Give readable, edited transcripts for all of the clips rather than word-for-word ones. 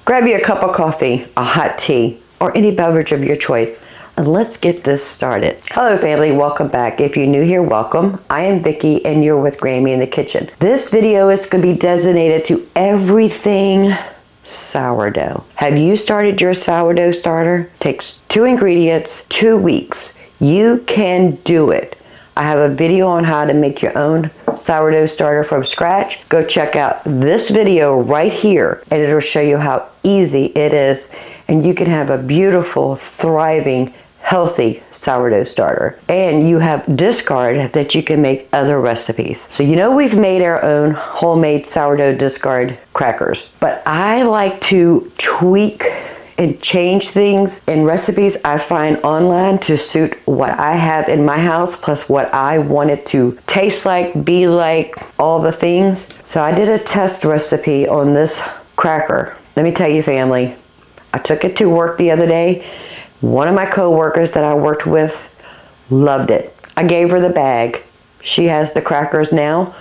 Grab you a cup of coffee, a hot tea, or any beverage of your choice, and let's get this started. Hello family, welcome back. If you're new here, welcome. I am Vicki and you're with Grammy in the Kitchen. This video is going to be designated to everything sourdough. Have you started your sourdough starter? Takes 2 ingredients, 2 weeks. You can do it. I have a video on how to make your own sourdough starter from scratch. Go check out this video right here and it'll show you how easy it is, and you can have a beautiful, thriving, healthy sourdough starter. And you have discard that you can make other recipes. So you know we've made our own homemade sourdough discard crackers, but I like to tweak and change things in recipes I find online to suit what I have in my house, plus what I want it to taste like, be like, all the things. So I did a test recipe on this cracker. Let me tell you family, I took it to work the other day. One of my co-workers that I worked with loved it. I gave her the bag. She has the crackers now,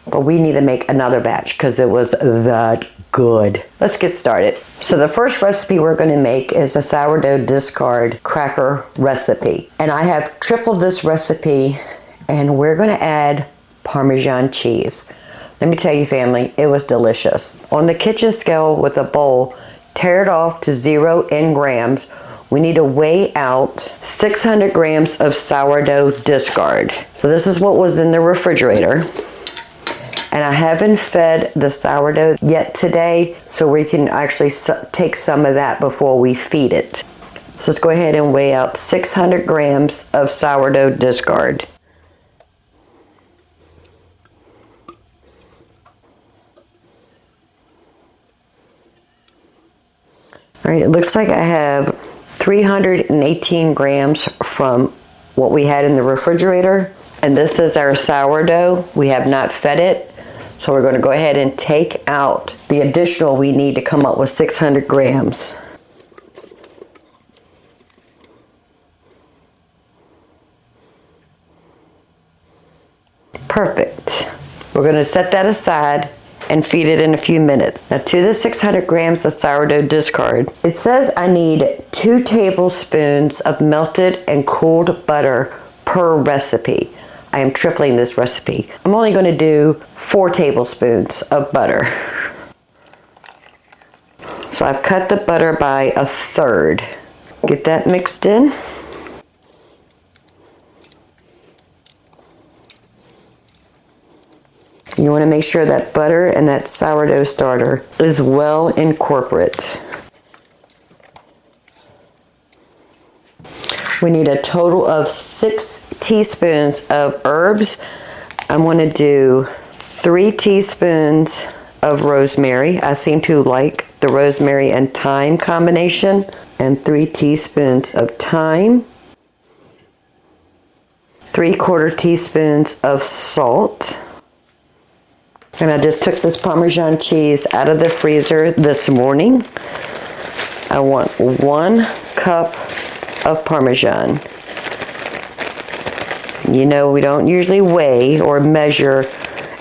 but we need to make another batch because it was that good. Let's get started. So the first recipe we're going to make is a sourdough discard cracker recipe. And I have tripled this recipe and we're going to add Parmesan cheese. Let me tell you family, it was delicious. On the kitchen scale with a bowl, tear it off to 0 in grams. We need to weigh out 600 grams of sourdough discard. So this is what was in the refrigerator. And I haven't fed the sourdough yet today, so we can actually take some of that before we feed it. So let's go ahead and weigh out 600 grams of sourdough discard. All right, it looks like I have 318 grams from what we had in the refrigerator. And this is our sourdough. We have not fed it. So we're going to go ahead and take out the additional we need to come up with 600 grams. Perfect. We're going to set that aside and feed it in a few minutes. Now to the 600 grams of sourdough discard, it says I need 2 tablespoons of melted and cooled butter per recipe. I am tripling this recipe. I'm only going to do 4 tablespoons of butter. So I've cut the butter by 1/3. Get that mixed in. You want to make sure that butter and that sourdough starter is well incorporate. We need a total of 6 teaspoons of herbs. I'm going to do 3 teaspoons of rosemary. I seem to like the rosemary and thyme combination. And 3 teaspoons of thyme. 3/4 teaspoons of salt. And I just took this Parmesan cheese out of the freezer this morning. I want 1 cup of Parmesan. You know, we don't usually weigh or measure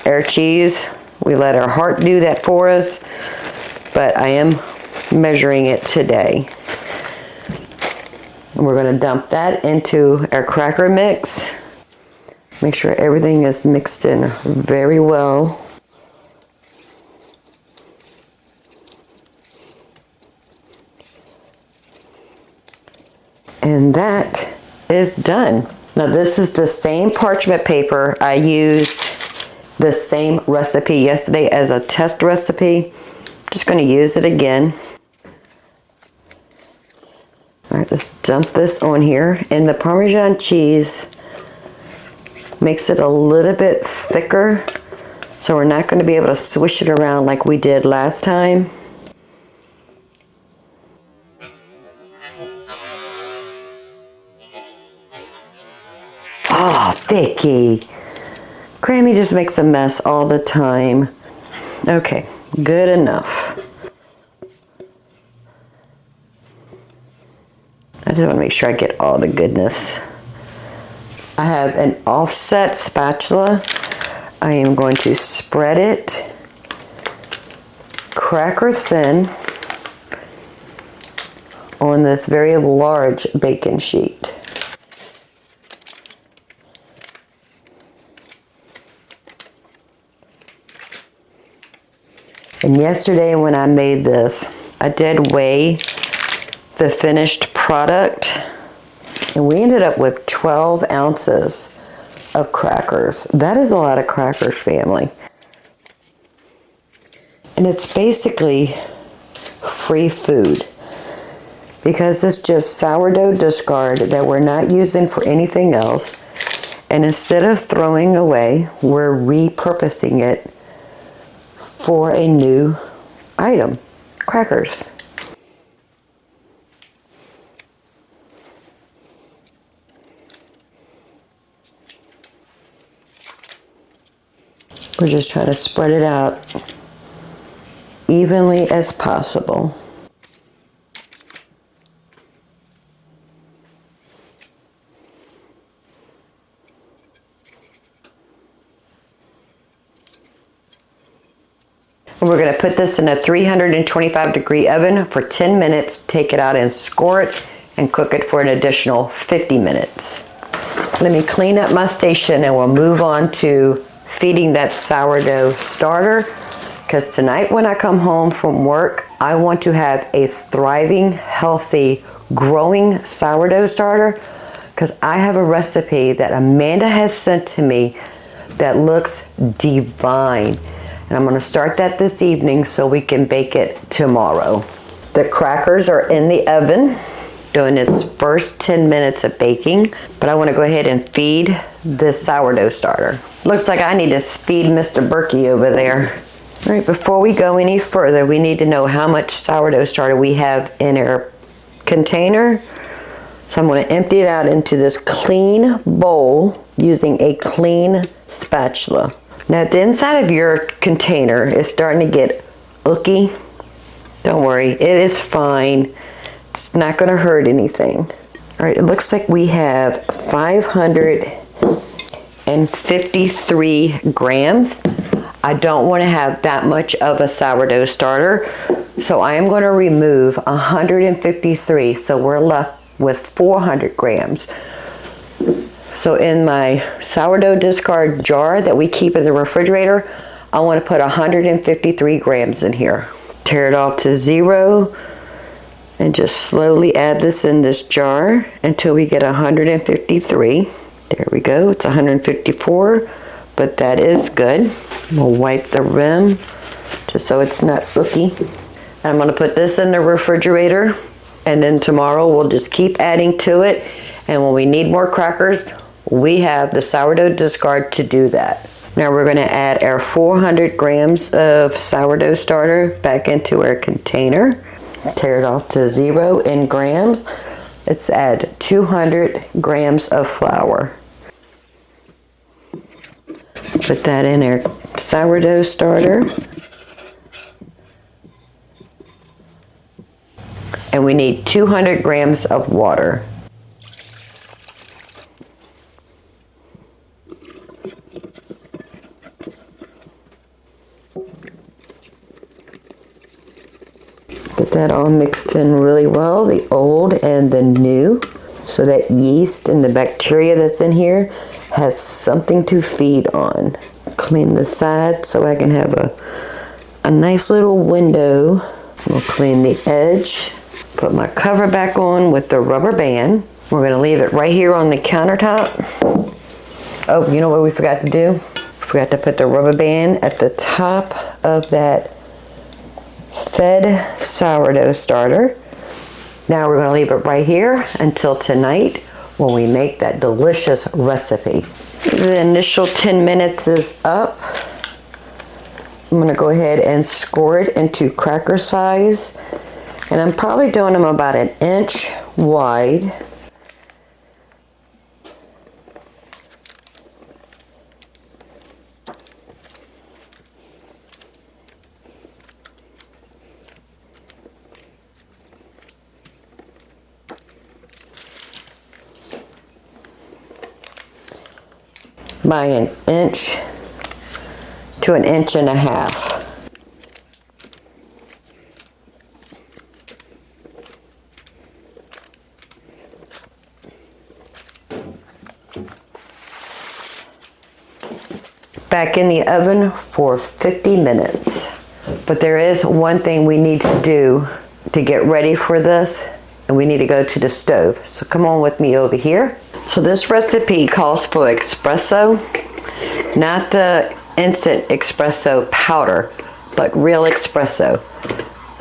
our cheese. We let our heart do that for us, but I am measuring it today. And we're going to dump that into our cracker mix. Make sure everything is mixed in very well. And that is done. Now this is the same parchment paper I used the same recipe yesterday as a test recipe. Just going to use it again. All right, let's dump this on here. And the Parmesan cheese makes it a little bit thicker, so we're not going to be able to swish it around like we did last time. Oh, Vicki. Grammy just makes a mess all the time. Okay, good enough. I just want to make sure I get all the goodness. I have an offset spatula. I am going to spread it cracker thin on this very large baking sheet. And yesterday when I made this, I did weigh the finished product, and we ended up with 12 ounces of crackers. That is a lot of crackers, family. And it's basically free food because it's just sourdough discard that we're not using for anything else. And instead of throwing away, we're repurposing it for a new item, crackers. We're just trying to spread it out evenly as possible. And we're going to put this in a 325-degree oven for 10 minutes, take it out and score it, and cook it for an additional 50 minutes. Let me clean up my station and we'll move on to feeding that sourdough starter, because tonight when I come home from work, I want to have a thriving, healthy, growing sourdough starter, because I have a recipe that Amanda has sent to me that looks divine. And I'm going to start that this evening so we can bake it tomorrow. The crackers are in the oven doing its first 10 minutes of baking, but I want to go ahead and feed this sourdough starter. Looks like I need to feed Mr. Berkey over there. All right, before we go any further, we need to know how much sourdough starter we have in our container. So I'm going to empty it out into this clean bowl using a clean spatula. Now the inside of your container is starting to get ooky. Don't worry, it is fine. It's not going to hurt anything. All right, it looks like we have 553 grams. I don't want to have that much of a sourdough starter, so I am going to remove 153, so we're left with 400 grams. So in my sourdough discard jar that we keep in the refrigerator, I want to put 153 grams in here. Tear it off to 0 and just slowly add this in this jar until we get 153. There we go, it's 154, but that is good. We'll wipe the rim just so it's not ooky. I'm going to put this in the refrigerator, and then tomorrow we'll just keep adding to it, and when we need more crackers, we have the sourdough discard to do that. Now we're going to add our 400 grams of sourdough starter back into our container. Tear it off to 0 in grams. Let's add 200 grams of flour. Put that in our sourdough starter. And we need 200 grams of water. Get that all mixed in really well, the old and the new, so that yeast and the bacteria that's in here has something to feed on. Clean the side so I can have a nice little window. We'll clean the edge. Put my cover back on with the rubber band. We're going to leave it right here on the countertop. Oh, you know what we forgot to do? We forgot to put the rubber band at the top of that fed sourdough starter. Now we're going to leave it right here until tonight when we make that delicious recipe. The initial 10 minutes is up. I'm going to go ahead and score it into cracker size. And I'm probably doing them about 1 inch wide. By 1 inch to 1.5 inches. back in the oven for 50 minutes. But there is one thing we need to do to get ready for this, and we need to go to the stove. So come on with me over here. So this recipe calls for espresso, not the instant espresso powder, but real espresso.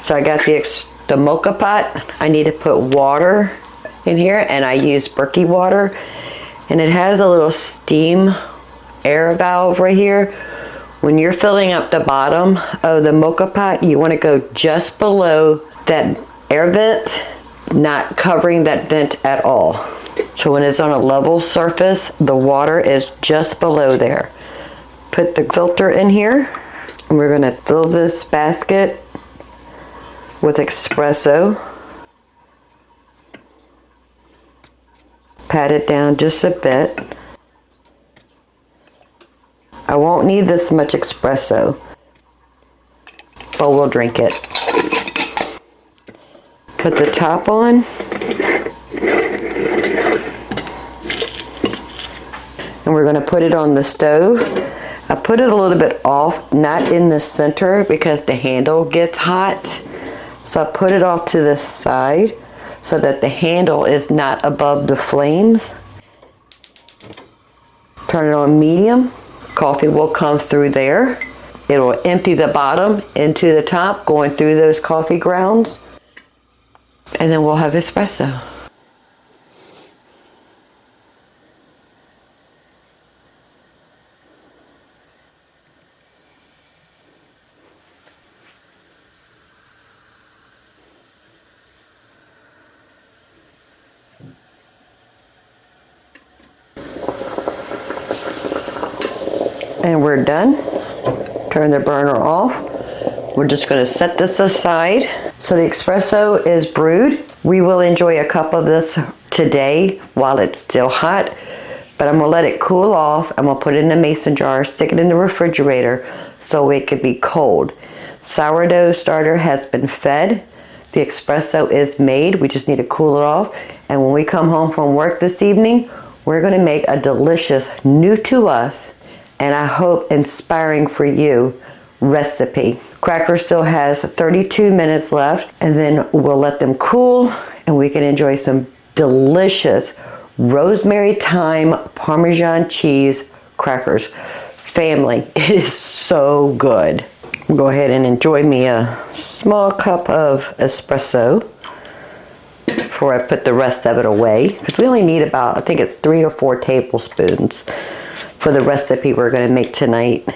So I got the Moka Pot. I need to put water in here, and I use Berkey water, and it has a little steam air valve right here. When you're filling up the bottom of the Moka Pot, you want to go just below that air vent, not covering that vent at all. So when it's on a level surface, the water is just below there. Put the filter in here, and we're going to fill this basket with espresso. Pat it down just a bit. I won't need this much espresso, but we'll drink it. Put the top on. And we're going to put it on the stove. I put it a little bit off, not in the center because the handle gets hot. So I put it off to the side so that the handle is not above the flames. Turn it on medium. Coffee will come through there. It will empty the bottom into the top, going through those coffee grounds. And then we'll have espresso. And we're done. Turn the burner off. We're just going to set this aside. So the espresso is brewed. We will enjoy a cup of this today while it's still hot, but I'm going to let it cool off. I'm going to put it in a mason jar, stick it in the refrigerator so it could be cold. Sourdough starter has been fed. The espresso is made. We just need to cool it off. And when we come home from work this evening, we're going to make a delicious, new to us, and I hope inspiring for you, recipe. Cracker still has 32 minutes left, and then we'll let them cool, and we can enjoy some delicious rosemary thyme Parmesan cheese crackers. Family, it is so good. I'll go ahead and enjoy me a small cup of espresso before I put the rest of it away, because we only need about, I think it's 3 or 4 tablespoons for the recipe we're going to make tonight.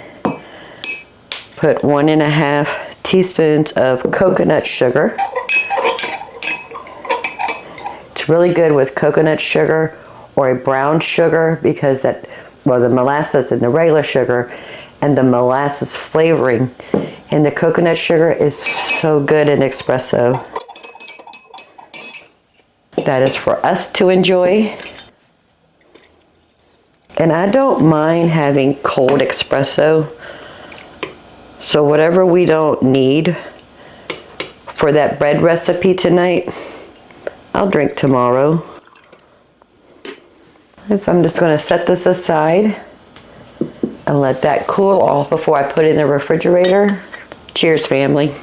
Put 1.5 teaspoons of coconut sugar. It's really good with coconut sugar or a brown sugar because that, well, the molasses and the regular sugar and the molasses flavoring and the coconut sugar is so good in espresso. That is for us to enjoy. And I don't mind having cold espresso. So whatever we don't need for that bread recipe tonight, I'll drink tomorrow. And so I'm just going to set this aside and let that cool off before I put it in the refrigerator. Cheers, family.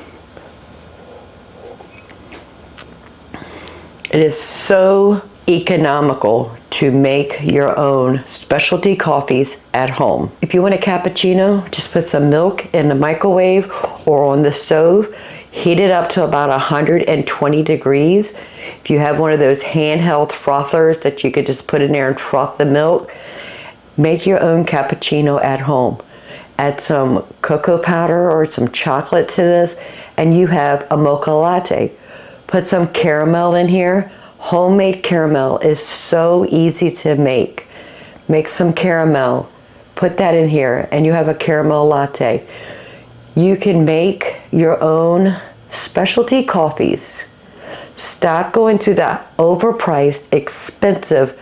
It is so economical to make your own specialty coffees at home. If you want a cappuccino, just put some milk in the microwave or on the stove. Heat it up to about 120 degrees. If you have one of those handheld frothers that you could just put in there and froth the milk, make your own cappuccino at home. Add some cocoa powder or some chocolate to this, and you have a mocha latte. Put some caramel in here. Homemade caramel is so easy to make. Make some caramel, put that in here, and you have a caramel latte. You can make your own specialty coffees. Stop going to the overpriced, expensive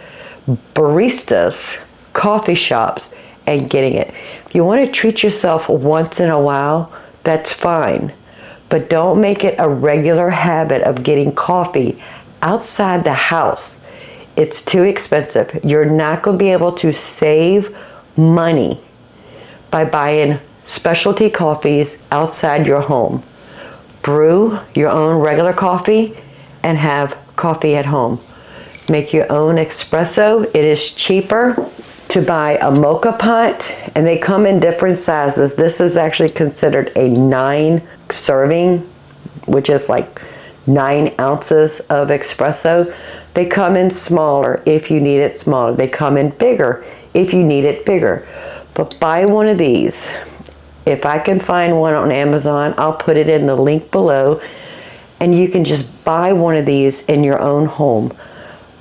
baristas, coffee shops, and getting it. If you want to treat yourself once in a while, that's fine. But don't make it a regular habit of getting coffee outside the house. It's too expensive. You're not going to be able to save money by buying specialty coffees outside your home. Brew your own regular coffee and have coffee at home. Make your own espresso. It is cheaper to buy a Moka Pot, and they come in different sizes. This is actually considered a 9 serving, which is like 9 ounces of espresso. They come in smaller if you need it smaller. They come in bigger if you need it bigger. But buy one of these. If I can find one on Amazon, I'll put it in the link below, and you can just buy one of these in your own home.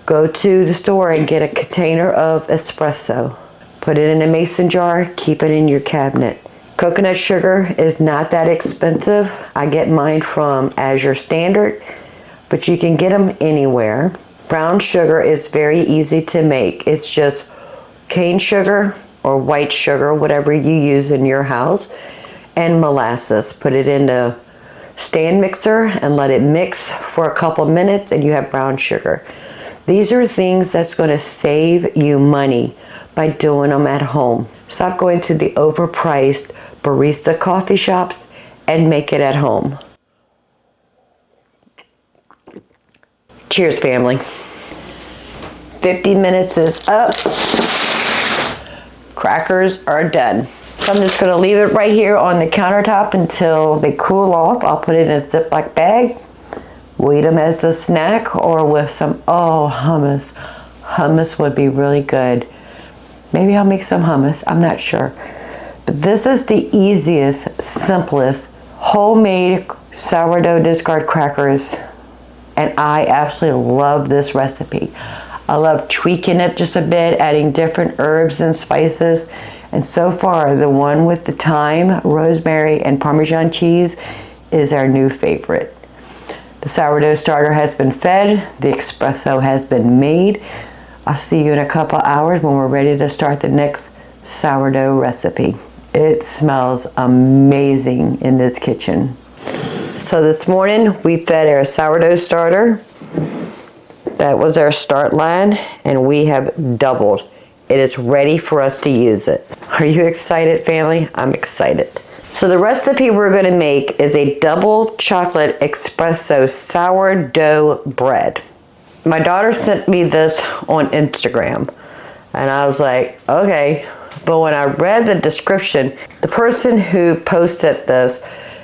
Go to the store and get a container of espresso. Put it in a mason jar, keep it in your cabinet. Coconut sugar is not that expensive. I get mine from Azure Standard, but you can get them anywhere. Brown sugar is very easy to make. It's just cane sugar or white sugar, whatever you use in your house, and molasses. Put it in a stand mixer and let it mix for a couple minutes, and you have brown sugar. These are things that's going to save you money by doing them at home. Stop going to the overpriced barista coffee shops and make it at home. Cheers, family. 50 minutes is up. Crackers are done. So I'm just going to leave it right here on the countertop until they cool off. I'll put it in a Ziploc bag. We'll eat them as a snack or with some, hummus. Hummus would be really good. Maybe I'll make some hummus. I'm not sure. But this is the easiest, simplest, homemade sourdough discard crackers. And I absolutely love this recipe. I love tweaking it just a bit, adding different herbs and spices. And so far, the one with the thyme, rosemary, and Parmesan cheese is our new favorite. The sourdough starter has been fed. The espresso has been made. I'll see you in a couple hours when we're ready to start the next sourdough recipe. It smells amazing in this kitchen. So this morning we fed our sourdough starter. That was our start line, and we have doubled. It is ready for us to use it. Are you excited, family? I'm excited. So the recipe we're going to make is a double chocolate espresso sourdough bread. My daughter sent me this on Instagram, and I was like, okay. But when I read the description, the person who posted this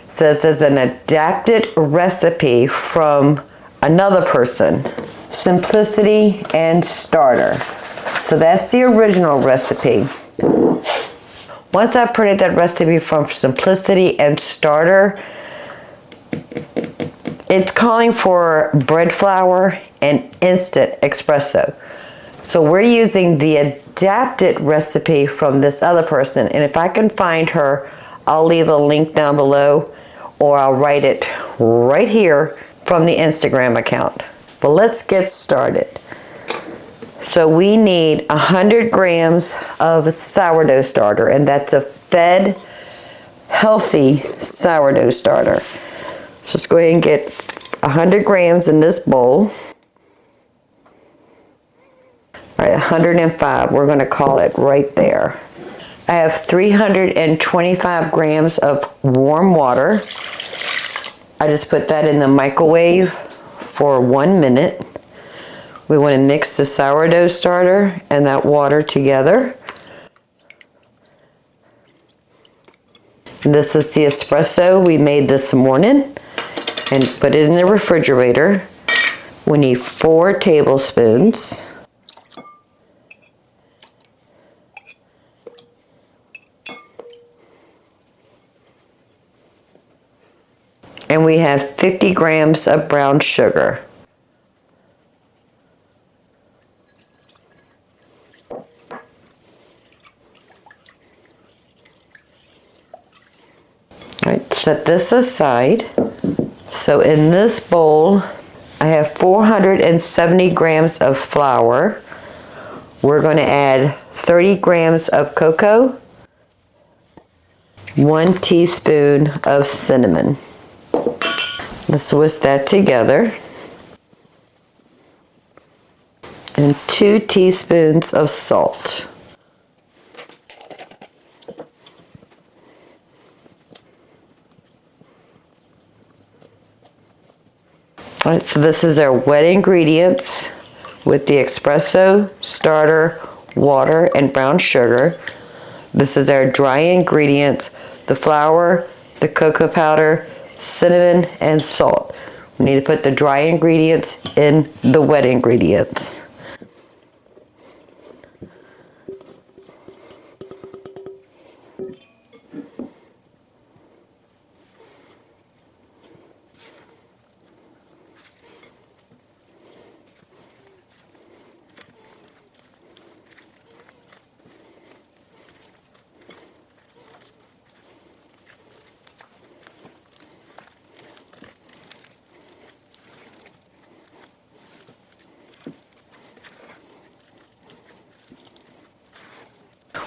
says it's an adapted recipe from another person, Simplicity and Starter. So that's the original recipe. Once I printed that recipe from Simplicity and Starter, it's calling for bread flour and instant espresso. So we're using the adapted recipe from this other person. And if I can find her, I'll leave a link down below, or I'll write it right here from the Instagram account. But let's get started. So we need 100 grams of sourdough starter, and that's a fed, healthy sourdough starter. So let's go ahead and get 100 grams in this bowl. All right, 105, we're going to call it right there. I have 325 grams of warm water. I just put that in the microwave for 1 minute. We want to mix the sourdough starter and that water together. This is the espresso we made this morning, and put it in the refrigerator. We need 4 tablespoons. And we have 50 grams of brown sugar. Alright, set this aside. So in this bowl, I have 470 grams of flour. We're going to add 30 grams of cocoa, 1 teaspoon of cinnamon. Let's whisk that together. And 2 teaspoons of salt. All right, so this is our wet ingredients with the espresso, starter, water, and brown sugar. This is our dry ingredients, the flour, the cocoa powder, cinnamon, and salt. We need to put the dry ingredients in the wet ingredients.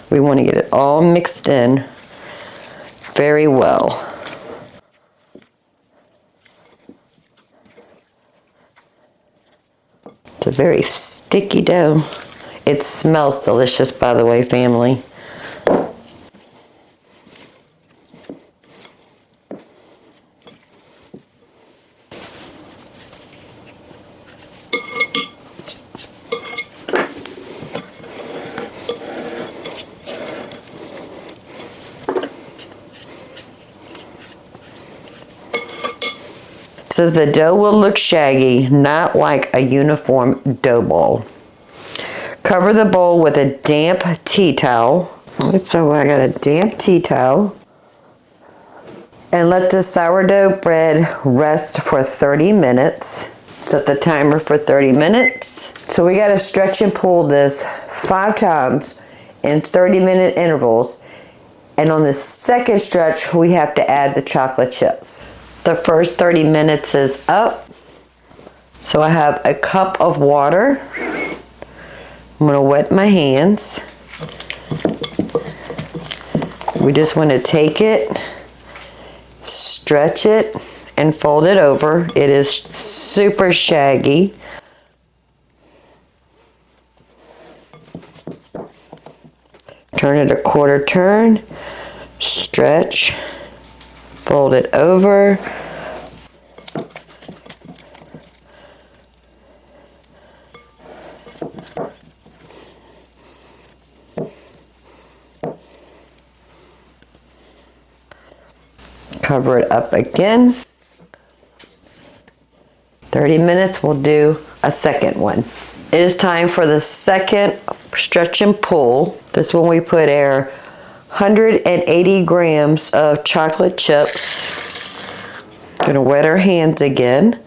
We want to get it all mixed in very well. It's a very sticky dough. It smells delicious, by the way, family. It says the dough will look shaggy, not like a uniform dough ball. Cover the bowl with a damp tea towel. So I got a damp tea towel. And let the sourdough bread rest for 30 minutes. Set the timer for 30 minutes. So we got to stretch and pull this 5 times in 30-minute intervals. And on the second stretch, we have to add the chocolate chips. The first 30 minutes is up. So I have a cup of water. I'm going to wet my hands. We just want to take it, stretch it, and fold it over. It is super shaggy. Turn it a quarter turn, stretch, fold it over. Cover it up again. 30 minutes, we'll do a second one. It is time for the second stretch and pull. This one we put our 180 grams of chocolate chips. Gonna wet our hands again.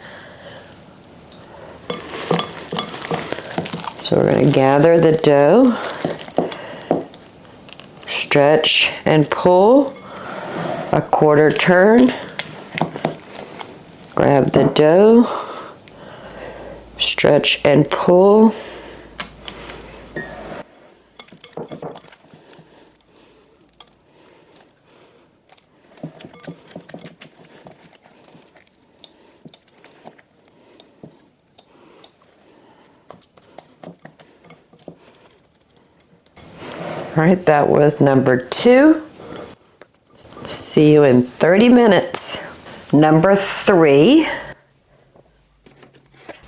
So we're gonna gather the dough, stretch and pull. A quarter turn, grab the dough, stretch and pull. All right, that was number 2. See you in 30 minutes. Number 3. I'm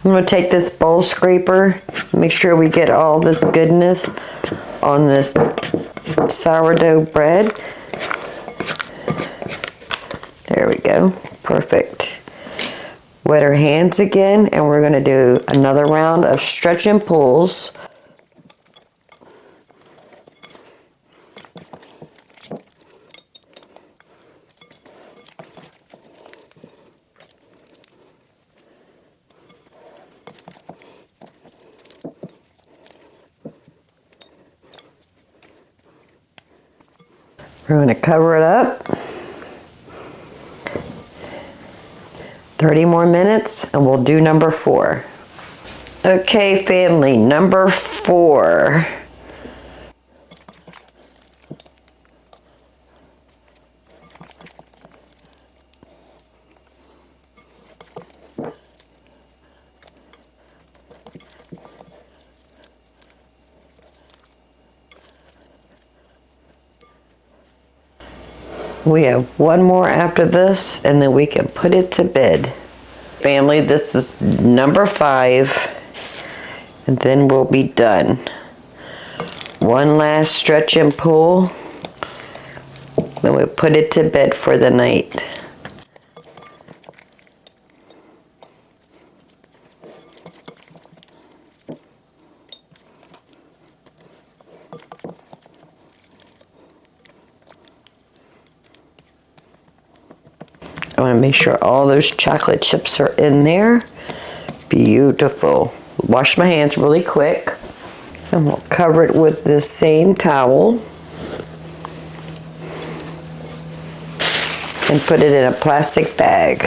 going to take this bowl scraper, make sure we get all this goodness on this sourdough bread. There we go. Perfect. Wet our hands again, and we're going to do another round of stretch and pulls. We're going to cover it up. 30 more minutes and we'll do number 4. Okay, family, number 4. We have one more after this, and then we can put it to bed. family, this is number 5, and then we'll be done. One last stretch and pull, then we put it to bed for the night. I want to make sure all those chocolate chips are in there. Beautiful. Wash my hands really quick. And we'll cover it with the same towel. And put it in a plastic bag.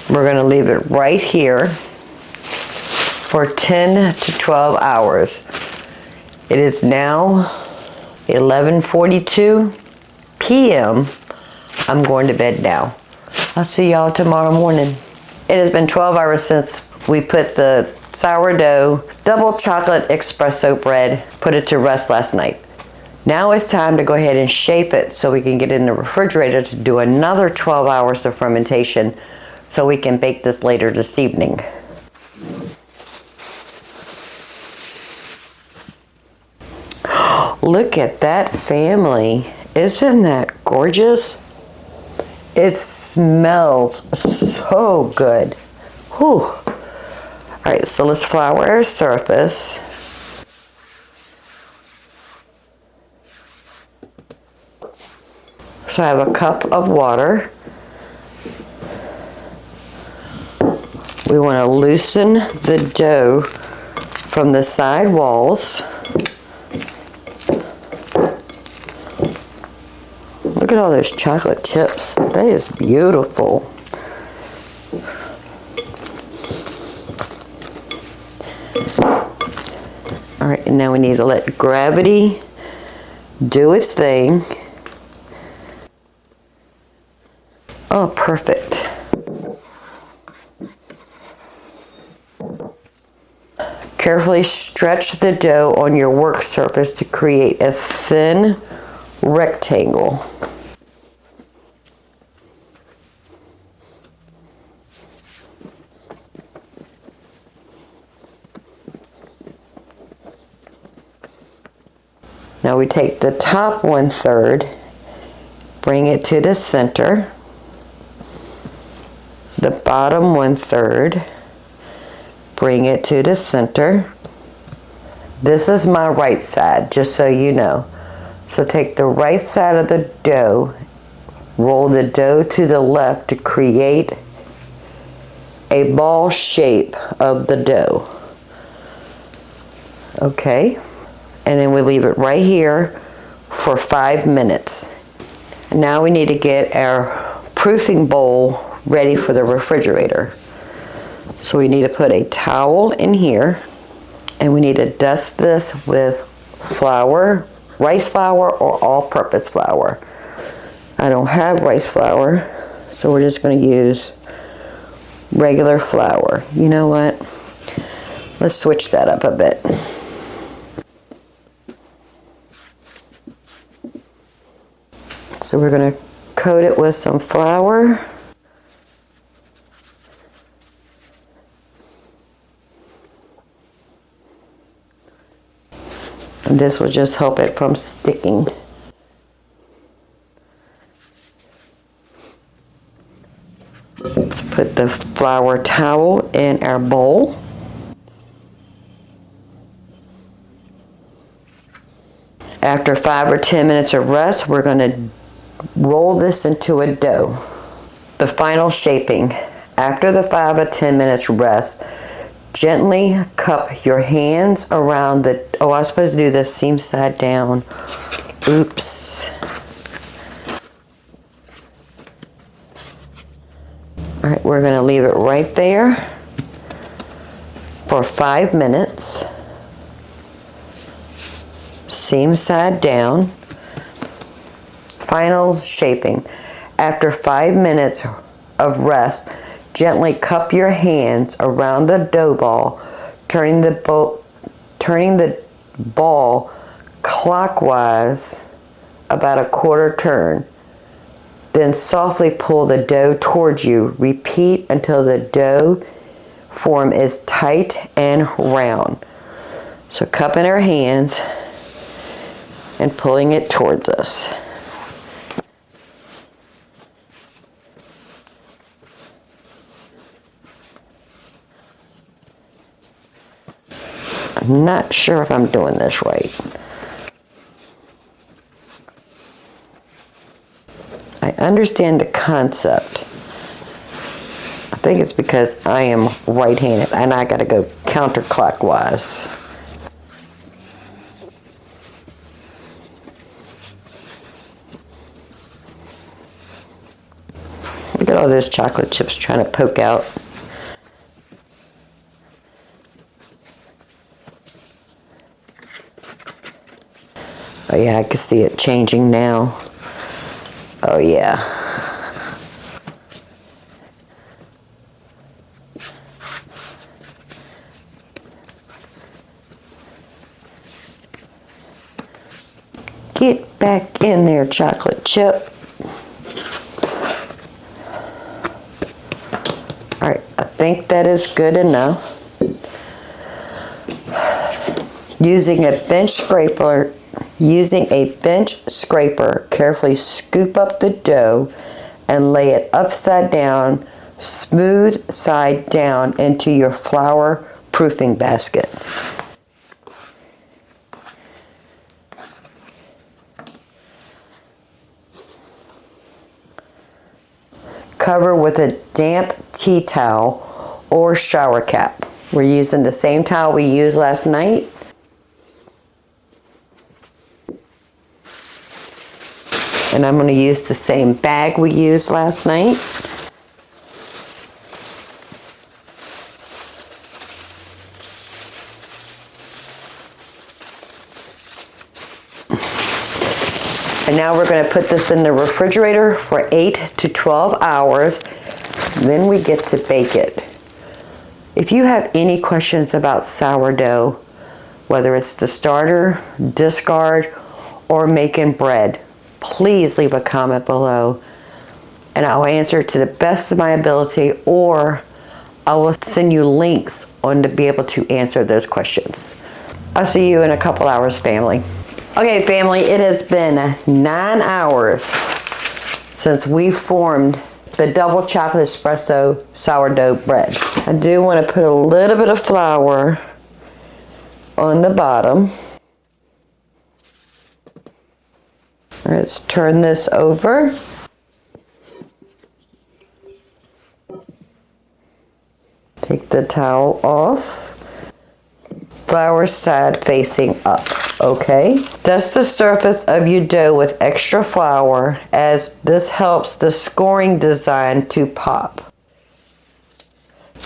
We're going to leave it right here for 10 to 12 hours. It is now 11:42 p.m. I'm going to bed now. I'll see y'all tomorrow morning. It has been 12 hours since we put the sourdough double chocolate espresso bread, put it to rest last night. Now it's time to go ahead and shape it so we can get it in the refrigerator to do another 12 hours of fermentation so we can bake this later this evening. Look at that, family. Isn't that gorgeous? It smells so good. Whew. All right, so let's flour our surface. So I have a cup of water. We want to loosen the dough from the side walls. Look at all those chocolate chips. That is beautiful. All right, and now we need to let gravity do its thing. Oh, perfect. Carefully stretch the dough on your work surface to create a thin rectangle. Now we take the top 1/3, bring it to the center, the bottom 1/3, bring it to the center. This is my right side, just so you know. So take the right side of the dough, roll the dough to the left to create a ball shape of the dough. Okay, and then we leave it right here for 5 minutes. Now we need to get our proofing bowl ready for the refrigerator. So we need to put a towel in here, and we need to dust this with flour, rice flour or all-purpose flour. I don't have rice flour, so we're just going to use regular flour. You know what? Let's switch that up a bit. So we're going to coat it with some flour. And this will just help it from sticking. Let's put the flour towel in our bowl. After 5 or 10 minutes of rest, we're going to roll this into a dough. The final shaping. After the 5 or 10 minutes rest, gently cup your hands around the, oh, I was supposed to do this seam side down. Oops. All right, we're going to leave it right there for 5 minutes. Seam side down. Final shaping. After 5 minutes of rest, gently cup your hands around the dough ball, turning the turning the ball clockwise about a quarter turn. Then softly pull the dough towards you. Repeat until the dough form is tight and round. So cupping our hands and pulling it towards us. I'm not sure if I'm doing this right. I understand the concept. I think it's because I am right-handed and I gotta go counterclockwise. Look at all those chocolate chips trying to poke out. Oh yeah, I can see it changing now. Oh yeah. Get back in there, chocolate chip. All right, I think that is good enough. Using a bench scraper, carefully scoop up the dough and lay it upside down, smooth side down into your flour proofing basket. Cover with a damp tea towel or shower cap. We're using the same towel we used last night. And I'm going to use the same bag we used last night. And now we're going to put this in the refrigerator for 8 to 12 hours. Then we get to bake it. If you have any questions about sourdough, whether it's the starter, discard, or making bread, please leave a comment below and I'll answer to the best of my ability, or I will send you links on to be able to answer those questions. I'll see you in a couple hours, family. Okay, family, it has been 9 hours since we formed the double chocolate espresso sourdough bread. I do want to put a little bit of flour on the bottom. Let's turn this over. Take the towel off. Flour side facing up, okay? Dust the surface of your dough with extra flour, as this helps the scoring design to pop.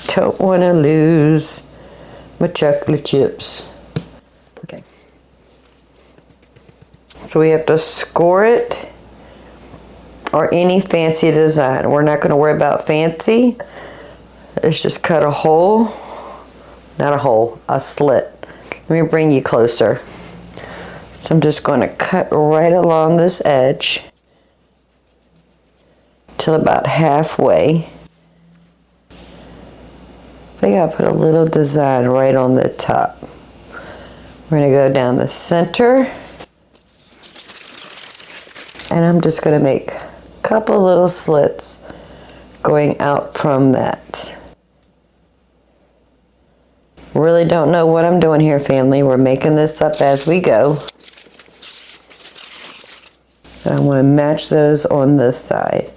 Don't want to lose my chocolate chips. Okay. So we have to score it, or any fancy design. We're not going to worry about fancy. Let's just cut a hole. Not a hole, a slit. Let me bring you closer. So I'm just going to cut right along this edge till about halfway. I think I'll put a little design right on the top. We're going to go down the center. And I'm just going to make a couple little slits going out from that. Really don't know what I'm doing here, family. We're making this up as we go. I want to match those on this side.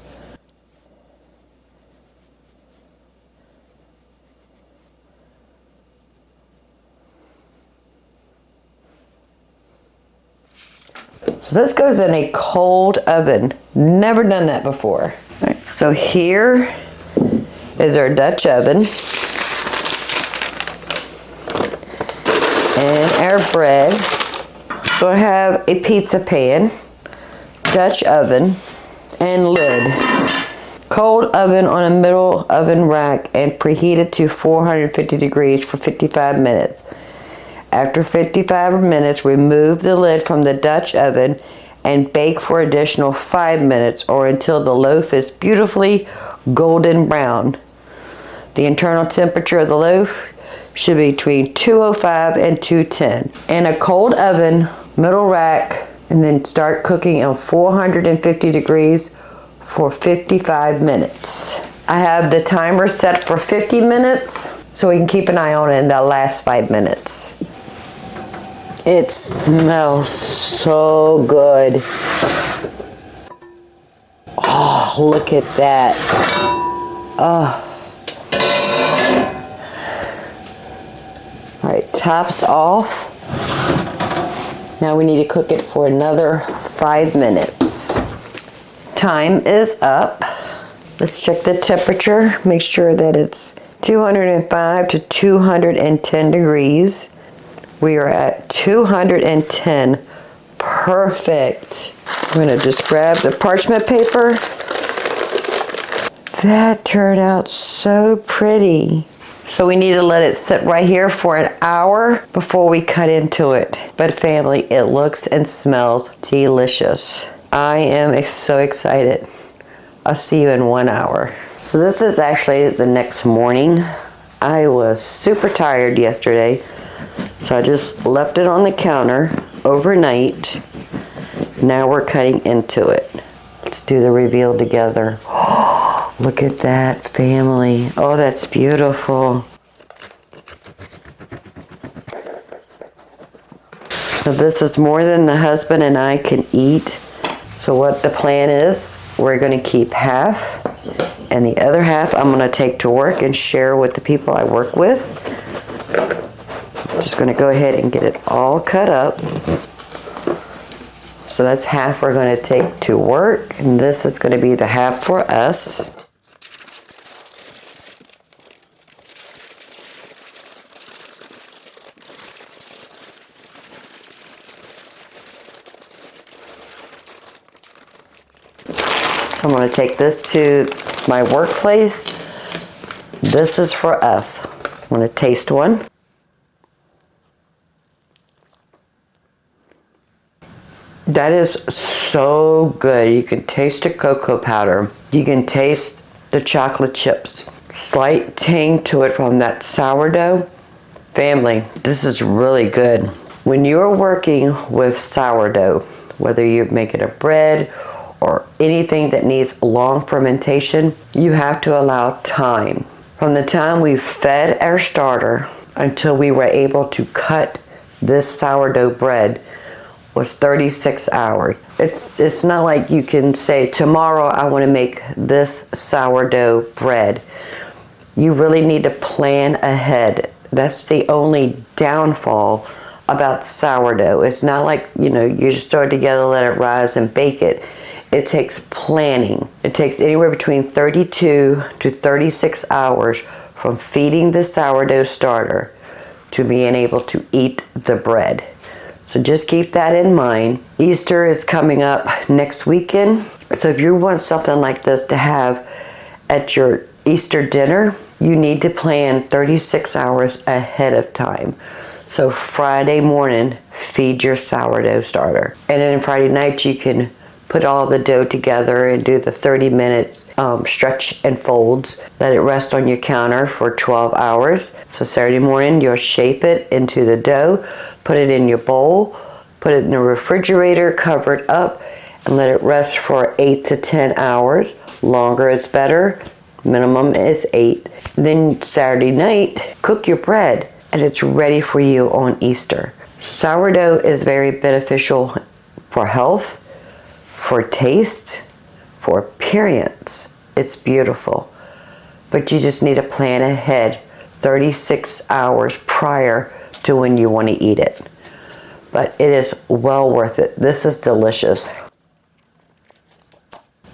So this goes in a cold oven. Never done that before. All right, so here is our Dutch oven. And our bread. So I have a pizza pan, Dutch oven, and lid. Cold oven on a middle oven rack and preheated to 450 degrees for 55 minutes. After 55 minutes, remove the lid from the Dutch oven and bake for additional 5 minutes or until the loaf is beautifully golden brown. The internal temperature of the loaf should be between 205 and 210. In a cold oven, middle rack, and then start cooking on 450 degrees for 55 minutes. I have the timer set for 50 minutes so we can keep an eye on it in the last 5 minutes. It smells so good. Oh, look at that. Oh. All right, top's off. Now we need to cook it for another 5 minutes. Time is up. Let's check the temperature. Make sure that it's 205 to 210 degrees. We are at 210. Perfect. I'm gonna just grab the parchment paper. That turned out so pretty. So we need to let it sit right here for an hour before we cut into it. But family, it looks and smells delicious. I am so excited. I'll see you in 1 hour. So this is actually the next morning. I was super tired yesterday, so I just left it on the counter overnight. Now we're cutting into it. Let's do the reveal together. Oh, look at that, family. Oh, that's beautiful. Now this is more than the husband and I can eat. So what the plan is, we're gonna keep half, and the other half I'm gonna take to work and share with the people I work with. Just gonna go ahead and get it all cut up. So that's half we're gonna take to work, and this is gonna be the half for us. So I'm going to take this to my workplace. This is for us. I'm going to taste one. That is so good. You can taste the cocoa powder. You can taste the chocolate chips. Slight tang to it from that sourdough. Family, this is really good. When you're working with sourdough, whether you're making a bread or anything that needs long fermentation, you have to allow time. From the time we fed our starter until we were able to cut this sourdough bread was 36 hours. It's not like you can say, tomorrow I want to make this sourdough bread. You really need to plan ahead. That's the only downfall about sourdough. It's not like, you just throw it together, let it rise and bake it. It takes planning. It takes anywhere between 32 to 36 hours from feeding the sourdough starter to being able to eat the bread. So just keep that in mind. Easter is coming up next weekend. So if you want something like this to have at your Easter dinner, you need to plan 36 hours ahead of time. So Friday morning, feed your sourdough starter. And then Friday night, you can put all the dough together and do the 30-minute stretch and folds. Let it rest on your counter for 12 hours. So Saturday morning, you'll shape it into the dough, put it in your bowl, put it in the refrigerator, cover it up, and let it rest for 8 to 10 hours. Longer is better. Minimum is 8. Then Saturday night, cook your bread, and it's ready for you on Easter. Sourdough is very beneficial for health, for taste, for appearance. It's beautiful. But you just need to plan ahead 36 hours prior to when you want to eat it. But it is well worth it. This is delicious.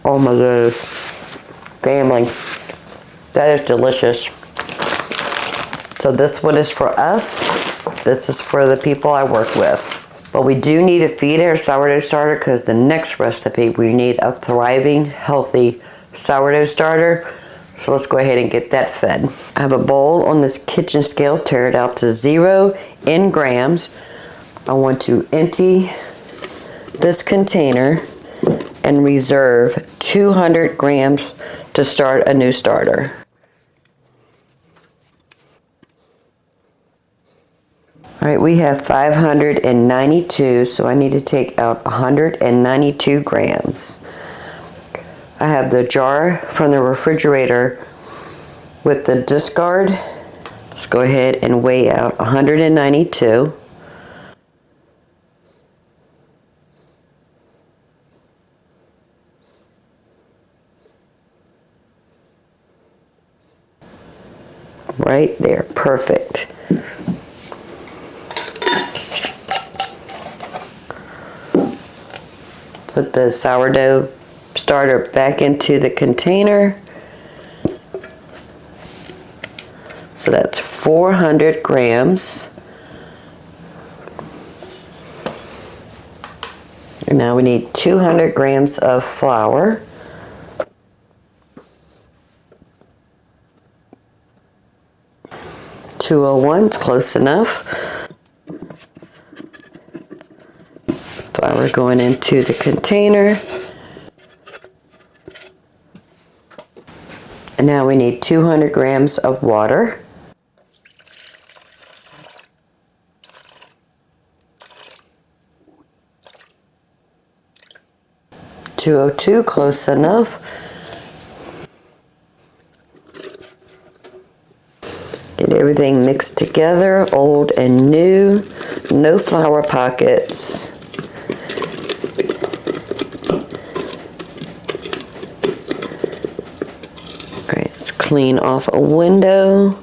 Oh my goodness. Family, that is delicious. So this one is for us. This is for the people I work with. But we do need to feed our sourdough starter because the next recipe we need a thriving, healthy sourdough starter. So let's go ahead and get that fed. I have a bowl on this kitchen scale, tear it out to 0 in grams. I want to empty this container and reserve 200 grams to start a new starter. All right, we have 592, so I need to take out 192 grams. I have the jar from the refrigerator with the discard. Let's go ahead and weigh out 192. Right there, perfect. Put the sourdough starter back into the container. So that's 400 grams. And now we need 200 grams of flour. $201 is close enough. Flour going into the container. And now we need 200 grams of water. $202, close enough. Get everything mixed together, old and new, no flour pockets. All right, let's clean off a window.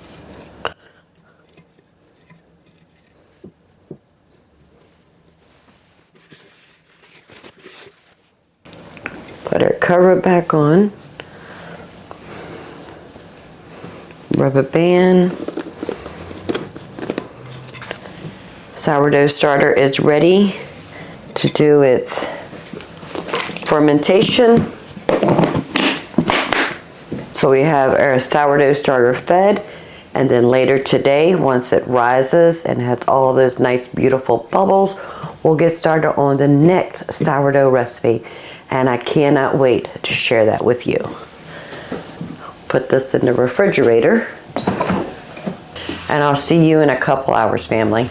Put our cover back on. Rubber band. Sourdough starter is ready to do its fermentation. So we have our sourdough starter fed, and then later today, once it rises and has all those nice beautiful bubbles, we'll get started on the next sourdough recipe, and I cannot wait to share that with you. Put this in the refrigerator, and I'll see you in a couple hours, family.